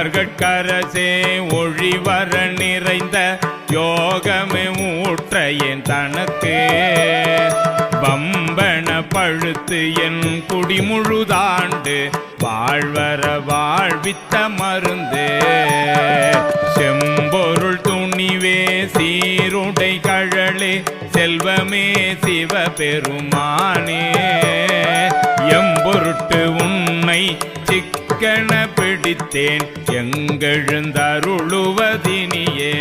தேவர்கட்கரசே ஒழிவர நிறைந்த யோகமே ஊற்ற என் தனக்கு வம்பன பழுத்து என் குடிமுழுதாண்டு வாழ்வர வாழ்வித்த மருந்து செம்பொருள் துணிவே சீருடை கழலே செல்வமே சிவபெருமானே எம்பொருட்டு உன்னை சிக்கன பிடித்தேன் எங்கெழுந்தருளுவதினியே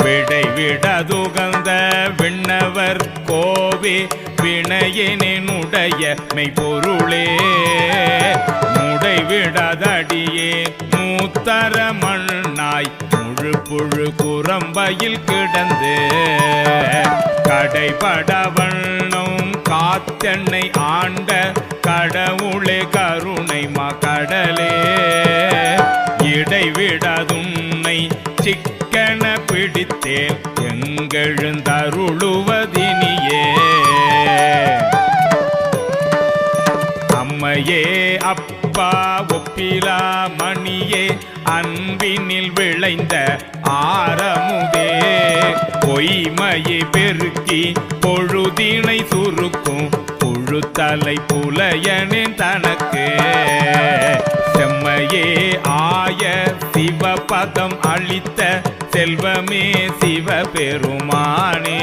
விடை விடதுகந்த விண்ணவர் கோவே வினையனுடைய மெய்பொருளே முடை விடதடியே மூத்தர மண்ணாய் முழு புழு குரம்பையில் கிடந்து கடைபடவண்ணம் காத்தென்னை ஆண்ட கடவுளே கருணை கடலே இடைவிடதுன்னை சிக்கன பிடித்தேன் எங்கெழுந்தருளுவதினியே அம்மையே அப்பா ஒப்பிலா மணியே அன்பினில் விளைந்த ஆரமுதே பொய்மையை பெருக்கி பொழுதினை சுருக்கும் புழுத்தலை புலையனின் தனக்கு செம்மையே ஆய சிவபதம் அளித்த செல்வமே சிவபெருமானே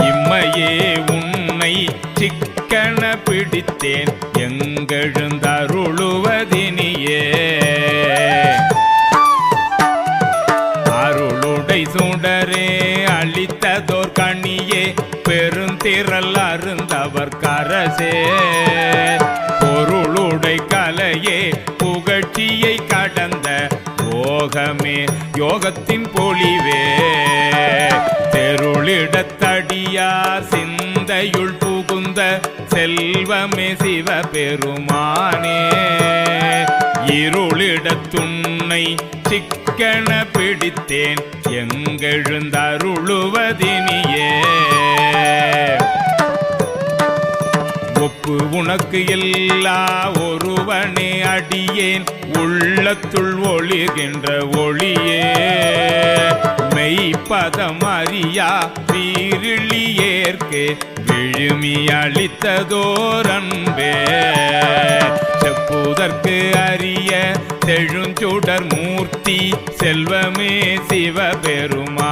இம்மையே உன்னை சிக்கன பிடித்தேன் எங்கெழுந்தருளுவதினியே அருளுடை சுடரே அளித்ததோர் கணியே பெருந்திரல் அருந்தவர் கரசே பொருளுடை கலையே புகழ்ச்சியை கடந்த யோகமே யோகத்தின் பொலிவே தெருளிடத்தடியார் சிந்தையுள் புகுந்த செல்வமே சிவபெருமானே இருளிடத்துன்னை சிக்கன பிடித்தேன் எங்கெழுந்தருளுவதினியே ஒப்பு உனக்கு எல்லா ஒருவனே அடியேன் உள்ளத்துள் ஒளிர்கின்ற ஒளியே மெய்ப்பதம் அறியா வீரிழியேற்கு விழுமி அளித்ததோரன்பே செப்புதற்கு அறிய செழுஞ்சுடர் மூர்த்தி செல்வமே சிவபெருமா